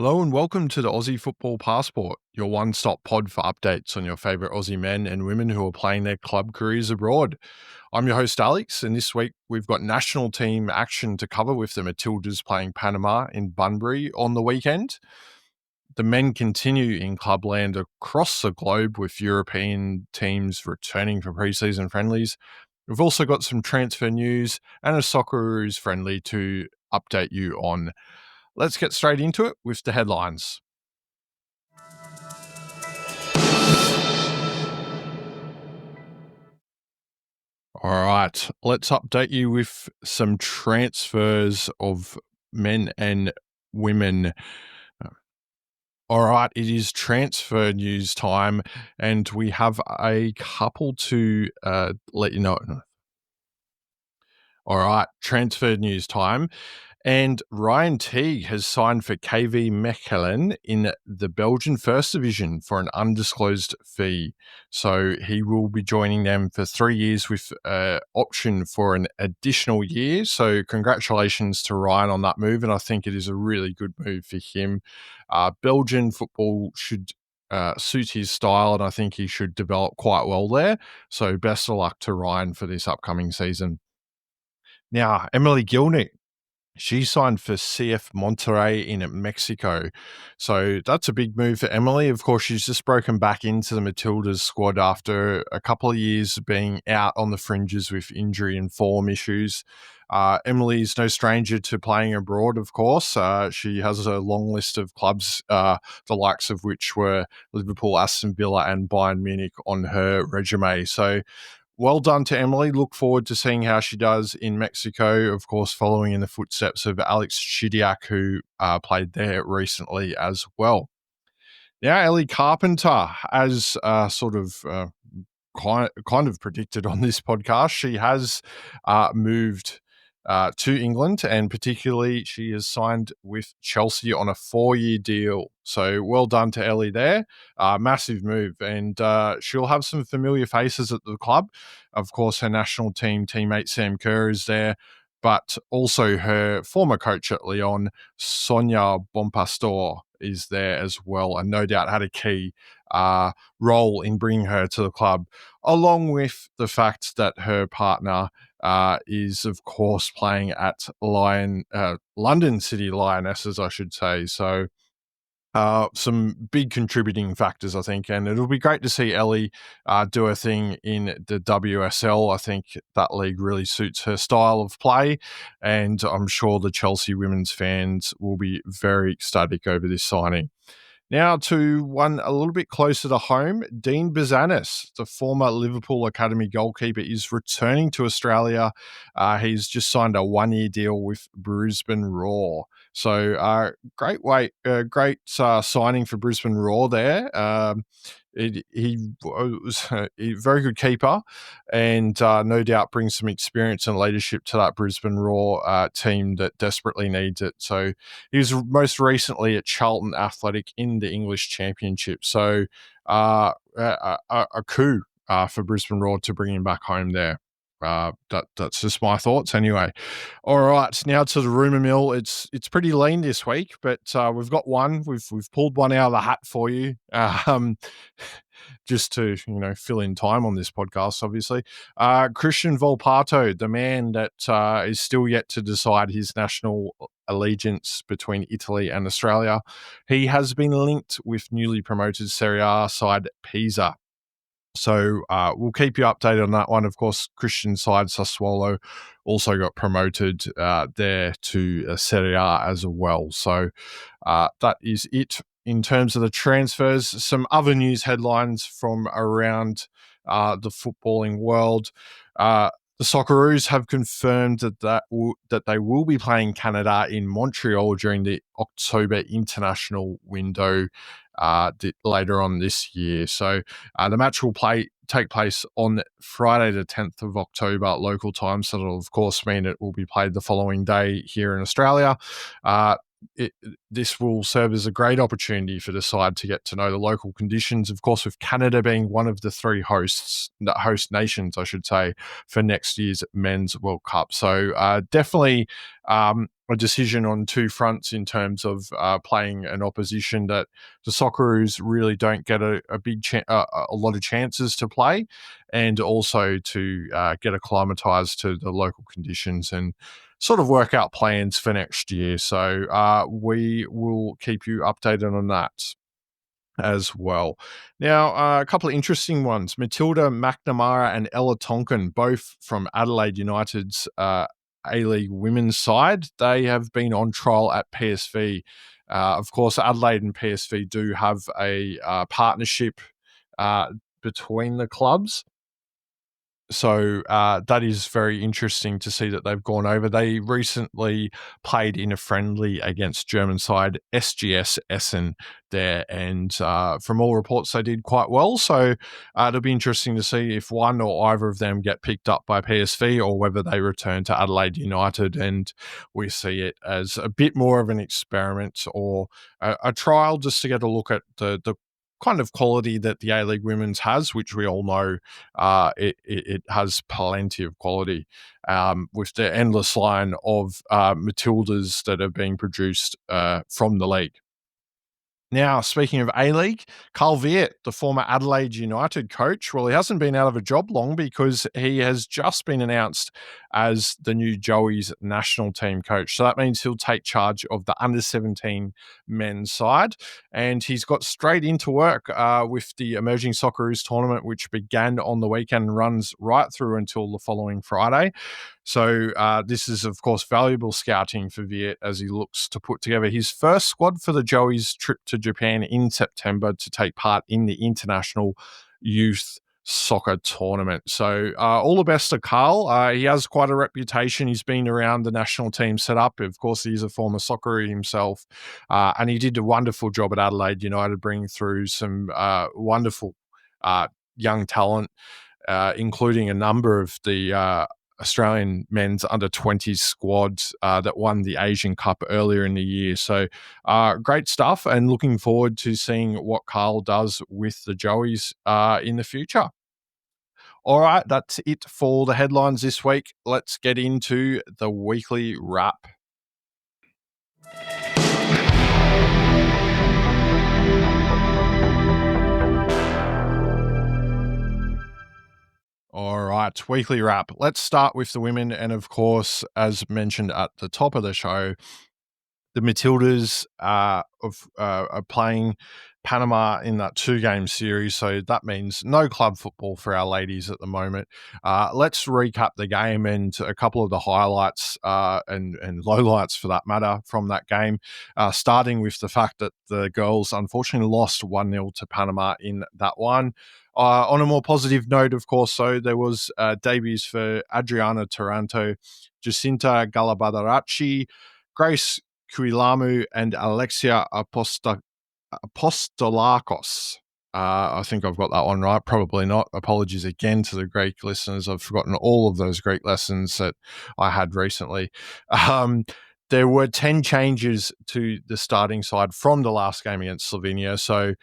Hello and welcome to the Aussie Football Passport, your one-stop pod for updates on your favourite Aussie men and women who are playing their club careers abroad. I'm your host Alex, and this week we've got national team action to cover with the Matildas playing Panama in Bunbury on the weekend. The men continue in clubland across the globe with European teams returning for pre-season friendlies. We've also got some transfer news and a Socceroos friendly to update you on. Let's get straight into it with the headlines. All right, let's update you with some transfers of men and women. All right, it is transfer news time, and we have a couple to let you know. All right, transfer news time. And Ryan Teague has signed for KV Mechelen in the Belgian First Division for an undisclosed fee. So he will be joining them for 3 years with an option for an additional year. So congratulations to Ryan on that move. And I think it is a really good move for him. Belgian football should suit his style, and I think he should develop quite well there. So best of luck to Ryan for this upcoming season. Now, Emily Gilnick, she signed for CF Monterrey in Mexico. So that's a big move for Emily. Of course, she's just broken back into the Matildas squad after a couple of years being out on the fringes with injury and form issues. Emily's no stranger to playing abroad, of course. She has a long list of clubs, the likes of which were Liverpool, Aston Villa, and Bayern Munich on her resume. So well done to Emily. Look forward to seeing how she does in Mexico, of course, following in the footsteps of Alex Chidiac, who played there recently as well. Now, Ellie Carpenter, as kind of predicted on this podcast, she has moved to England, and particularly she has signed with Chelsea on a 4-year deal. So well done to Ellie there. Massive move, and she'll have some familiar faces at the club. Of course, her national team teammate Sam Kerr is there, but also her former coach at Lyon, Sonia Bonpastor, is there as well, and no doubt had a key role in bringing her to the club, along with the fact that her partner is, of course, playing at London City Lionesses, I should say. So some big contributing factors, I think, and it'll be great to see Ellie do her thing in the WSL. I think that league really suits her style of play, and I'm sure the Chelsea women's fans will be very ecstatic over this signing. Now to one a little bit closer to home, Dean Bazanis, the former Liverpool Academy goalkeeper, is returning to Australia. He's just signed a 1-year deal with Brisbane Roar. So great signing for Brisbane Roar there. He was a very good keeper, and no doubt brings some experience and leadership to that Brisbane Roar team that desperately needs it. So he was most recently at Charlton Athletic in the English Championship. So a coup for Brisbane Roar to bring him back home there. That's just my thoughts anyway. All right, now to the rumour mill. It's pretty lean this week, but we've got one. We've pulled one out of the hat for you, just to fill in time on this podcast. Obviously, Christian Volpato, the man that is still yet to decide his national allegiance between Italy and Australia, he has been linked with newly promoted Serie A side Pisa. So we'll keep you updated on that one. Of course, Christian's side, Sassuolo, also got promoted there to Serie A as well. So that is it in terms of the transfers. Some other news headlines from around the footballing world. The Socceroos have confirmed that they will be playing Canada in Montreal during the October international window later on this year. So the match will take place on Friday the 10th of October local time. So that'll of course mean it will be played the following day here in Australia. This will serve as a great opportunity for the side to get to know the local conditions, of course, with Canada being one of the three host nations, I should say, for next year's Men's World Cup. So definitely a decision on two fronts in terms of playing an opposition that the Socceroos really don't get a lot of chances to play, and also to get acclimatized to the local conditions and sort of work out plans for next year. So we will keep you updated on that as well. Now, a couple of interesting ones. Matilda McNamara and Ella Tonkin, both from Adelaide United's A-League women's side. They have been on trial at PSV. Of course, Adelaide and PSV do have a partnership between the clubs. So that is very interesting to see that they've gone over. They recently played in a friendly against German side SGS Essen there, and from all reports, they did quite well. So it'll be interesting to see if one or either of them get picked up by PSV, or whether they return to Adelaide United, and we see it as a bit more of an experiment or a trial just to get a look at the kind of quality that the A-League Women's has, which we all know it has plenty of quality, with the endless line of Matildas that are being produced from the league. Now, speaking of A-League, Carl Viet, the former Adelaide United coach, well, he hasn't been out of a job long, because he has just been announced as the new Joey's national team coach. So that means he'll take charge of the under-17 men's side, and he's got straight into work with the Emerging Socceroos tournament, which began on the weekend and runs right through until the following Friday. So this is, of course, valuable scouting for Viet as he looks to put together his first squad for the Joey's trip to Japan in September to take part in the International Youth Soccer Tournament. So all the best to Carl. He has quite a reputation. He's been around the national team setup. Of course, he's a former Socceroo himself, and he did a wonderful job at Adelaide United, bringing through some wonderful young talent, including a number of the Australian men's under-20s squads that won the Asian Cup earlier in the year. So great stuff, and looking forward to seeing what Carl does with the Joeys in the future. All right, that's it for the headlines this week. Let's get into the weekly wrap. All right, weekly wrap. Let's start with the women. And of course, as mentioned at the top of the show, the Matildas are playing Panama in that 2-game series. So that means no club football for our ladies at the moment. Let's recap the game and a couple of the highlights and lowlights, for that matter, from that game, starting with the fact that the girls unfortunately lost 1-0 to Panama in that one. On a more positive note, of course, so there was debuts for Adriana Taranto, Jacinta Galabadarachchi, Grace Kuilamu, and Alexia Apostolakos. I think I've got that one right. Probably not. Apologies again to the Greek listeners. I've forgotten all of those Greek lessons that I had recently. There were 10 changes to the starting side from the last game against Slovenia. So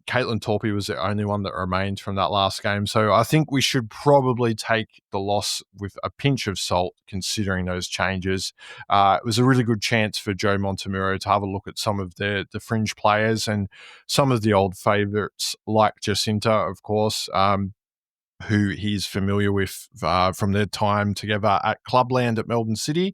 Caitlin Torpey was the only one that remained from that last game. So I think we should probably take the loss with a pinch of salt, considering those changes. It was a really good chance for Joe Montemuro to have a look at some of the fringe players and some of the old favourites, like Jacinta, of course, who he's familiar with from their time together at Clubland at Melbourne City.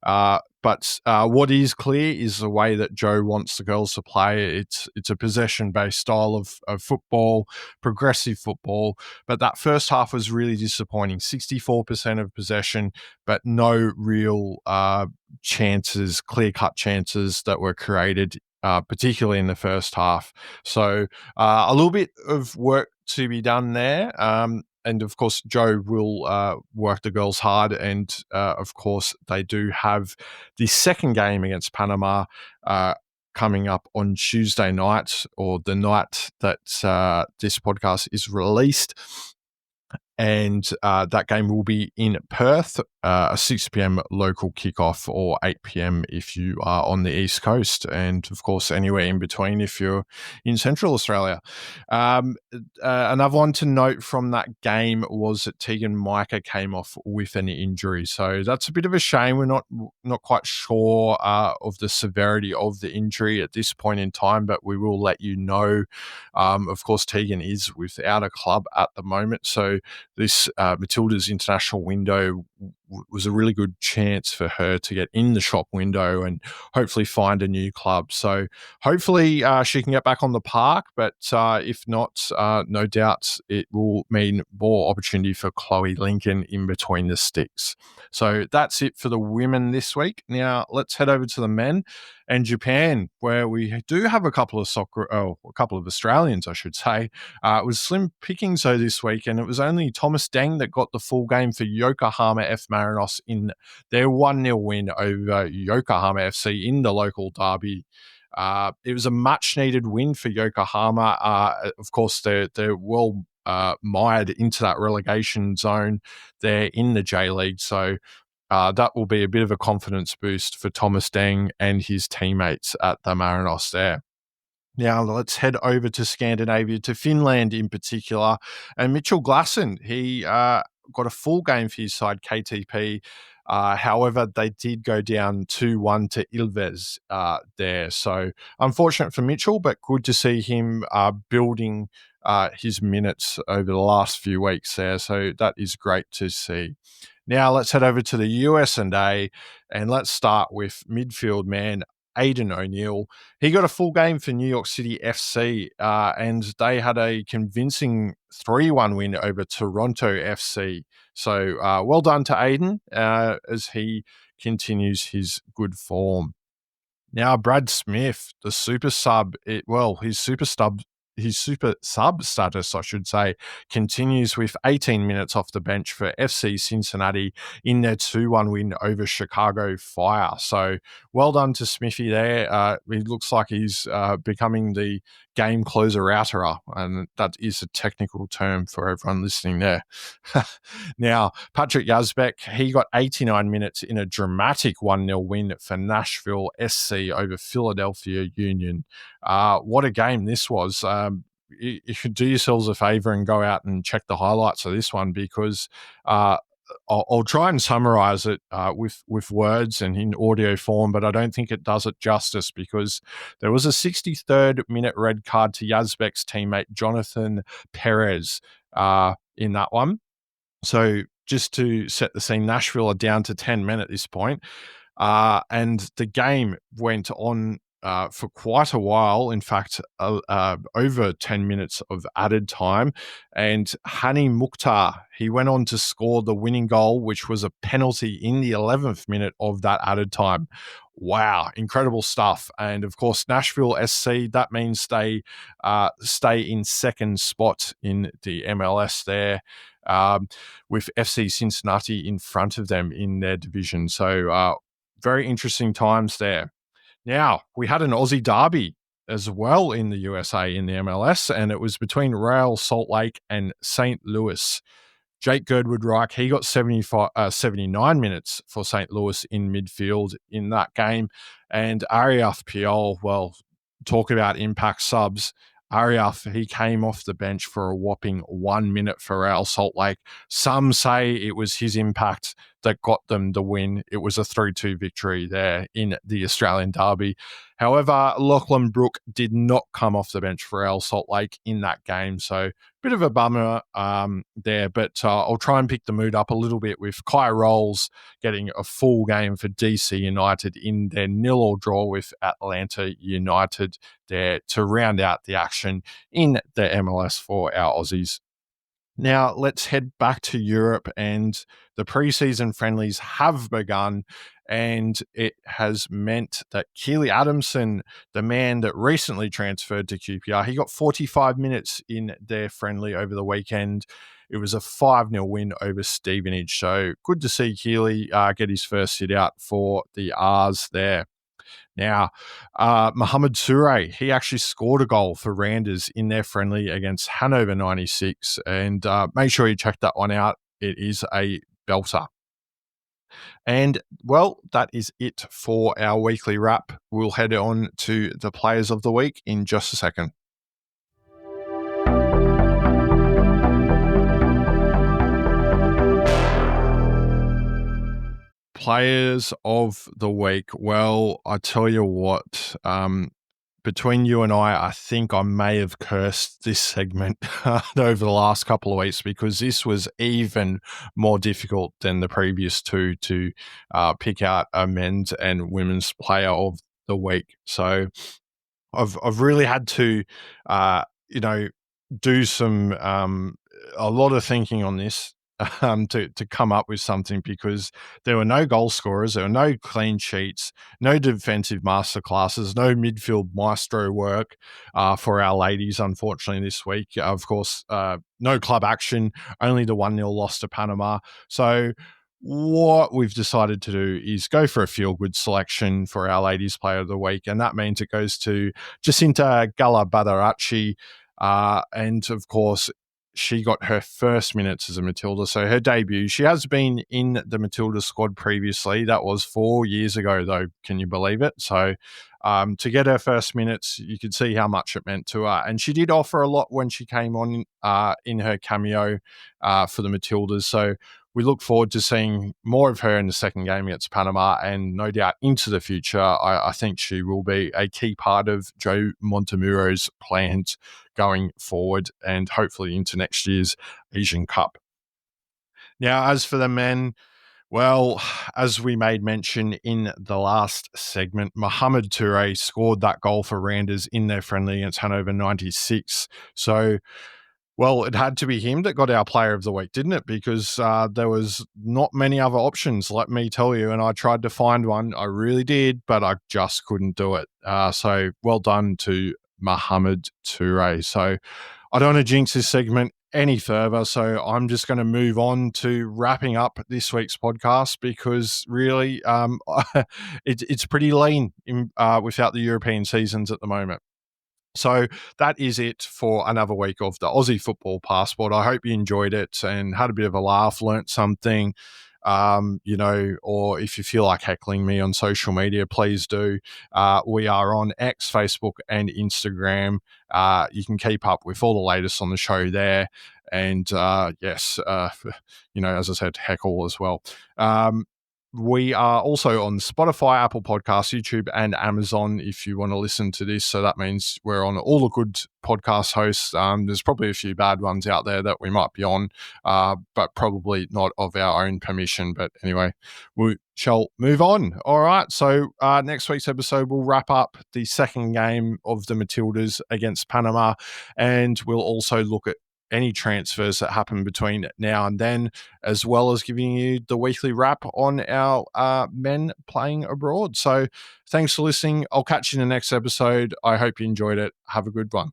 But what is clear is the way that Joe wants the girls to play. It's a possession-based style of football, progressive football. But that first half was really disappointing. 64% of possession, but no real chances, clear-cut chances that were created, particularly in the first half. So a little bit of work to be done there. And of course, Joe will work the girls hard. And of course, they do have the second game against Panama coming up on Tuesday night, or the night that this podcast is released. And that game will be in Perth. a 6 p.m. local kickoff or 8 p.m. if you are on the East Coast, and of course anywhere in between if you're in Central Australia. Another one to note from that game was that Tegan Micah came off with an injury, so that's a bit of a shame. We're not quite sure of the severity of the injury at this point in time, but we will let you know. Of course, Tegan is without a club at the moment, so this Matilda's international window was a really good chance for her to get in the shop window and hopefully find a new club. So hopefully she can get back on the park, but if not, no doubt it will mean more opportunity for Chloe Lincoln in between the sticks. So that's it for the women this week. Now let's head over to the men and Japan, where we do have a couple of Australians, I should say. It was slim pickings though this week, and it was only Thomas Deng that got the full game for Yokohama F Marinos in their 1-0 win over Yokohama FC in the local derby. It was a much-needed win for Yokohama. Of course, they're well mired into that relegation zone there in the J-League, so that will be a bit of a confidence boost for Thomas Deng and his teammates at the Marinos there. Now let's head over to Scandinavia, to Finland in particular. And Mitchell Glasson, he got a full game for his side, KTP. However, they did go down 2-1 to Ilves there. So unfortunate for Mitchell, but good to see him building his minutes over the last few weeks there. So that is great to see. Now let's head over to the US&A, and let's start with midfield man Aidan O'Neill. He got a full game for New York City FC, and they had a convincing 3-1 win over Toronto FC. So well done to Aidan as he continues his good form. Now Brad Smith, the super sub, his super sub status, I should say, continues with 18 minutes off the bench for FC Cincinnati in their 2-1 win over Chicago Fire. So well done to Smithy there. He looks like he's becoming the game closer outerer, and that is a technical term for everyone listening there. Now, Patrick Yazbek, he got 89 minutes in a dramatic 1-0 win for Nashville SC over Philadelphia Union. What a game this was. You should do yourselves a favor and go out and check the highlights of this one, because I'll try and summarize it with words and in audio form, but I don't think it does it justice, because there was a 63rd minute red card to Yazbek's teammate Jonathan Perez in that one. So just to set the scene, Nashville are down to 10 men at this point, and the game went on for quite a while. In fact, over 10 minutes of added time. And Hani Mukhtar, he went on to score the winning goal, which was a penalty in the 11th minute of that added time. Wow, incredible stuff. And of course, Nashville SC, that means they stay in second spot in the MLS there, with FC Cincinnati in front of them in their division. So very interesting times there. Now, we had an Aussie derby as well in the USA in the MLS, and it was between Real Salt Lake and St. Louis. Jake Girdwood-Reich, he got 79 minutes for St. Louis in midfield in that game. And Ariaf Piol, well, talk about impact subs. Ariaf, he came off the bench for a whopping 1 minute for Real Salt Lake. Some say it was his impact that got them the win. It was a 3-2 victory there in the Australian derby. However, Lachlan Brook did not come off the bench for Real Salt Lake in that game. So bit of a bummer there, but I'll try and pick the mood up a little bit with Kai Rolls getting a full game for DC United in their 0-0 draw with Atlanta United there to round out the action in the MLS for our Aussies. Now, let's head back to Europe, and the preseason friendlies have begun, and it has meant that Keely Adamson, the man that recently transferred to QPR, he got 45 minutes in their friendly over the weekend. It was a 5-0 win over Stevenage. So good to see Keely get his first sit out for the R's there. Now, Mohamed Toure, he actually scored a goal for Randers in their friendly against Hanover 96. And make sure you check that one out. It is a belter. And, well, that is it for our weekly wrap. We'll head on to the players of the week in just a second. Players of the week. Well, I tell you what, between you and I think I may have cursed this segment over the last couple of weeks because this was even more difficult than the previous two to pick out a men's and women's player of the week. So I've really had to, you know, do some a lot of thinking on this to come up with something because there were no goal scorers, there were no clean sheets, no defensive masterclasses, no midfield maestro work for our ladies. Unfortunately, this week, of course, no club action, only the 1-0 loss to Panama. So what we've decided to do is go for a feel-good selection for our ladies player of the week, and that means it goes to Jacinta Galabadarachchi. And of course, she got her first minutes as a Matilda. So her debut, she has been in the Matilda squad previously. That was 4 years ago, though. Can you believe it? So to get her first minutes, you could see how much it meant to her. And she did offer a lot when she came on in her cameo for the Matildas. So we look forward to seeing more of her in the second game against Panama, and no doubt into the future, I think she will be a key part of Joe Montemuro's plans going forward and hopefully into next year's Asian Cup. Now, as for the men, well, as we made mention in the last segment, Mohamed Toure scored that goal for Randers in their friendly against Hanover 96. So, well, it had to be him that got our player of the week, didn't it? Because there was not many other options, let me tell you. And I tried to find one. I really did, but I just couldn't do it. So well done to Mohamed Toure. So I don't want to jinx this segment any further. So I'm just going to move on to wrapping up this week's podcast because really it's pretty lean without the European seasons at the moment. So that is it for another week of the Aussie Football Passport. I hope you enjoyed it and had a bit of a laugh, learnt something, or if you feel like heckling me on social media, please do. We are on X, Facebook, and Instagram. You can keep up with all the latest on the show there. And yes, as I said, heckle as well. We are also on Spotify, Apple Podcasts, YouTube, and Amazon if you want to listen to this. So that means we're on all the good podcast hosts. There's probably a few bad ones out there that we might be on, but probably not of our own permission. But anyway, we shall move on. All right. So next week's episode, we'll wrap up the second game of the Matildas against Panama, and we'll also look at any transfers that happen between now and then, as well as giving you the weekly wrap on our men playing abroad. So thanks for listening. I'll catch you in the next episode. I hope you enjoyed it. Have a good one.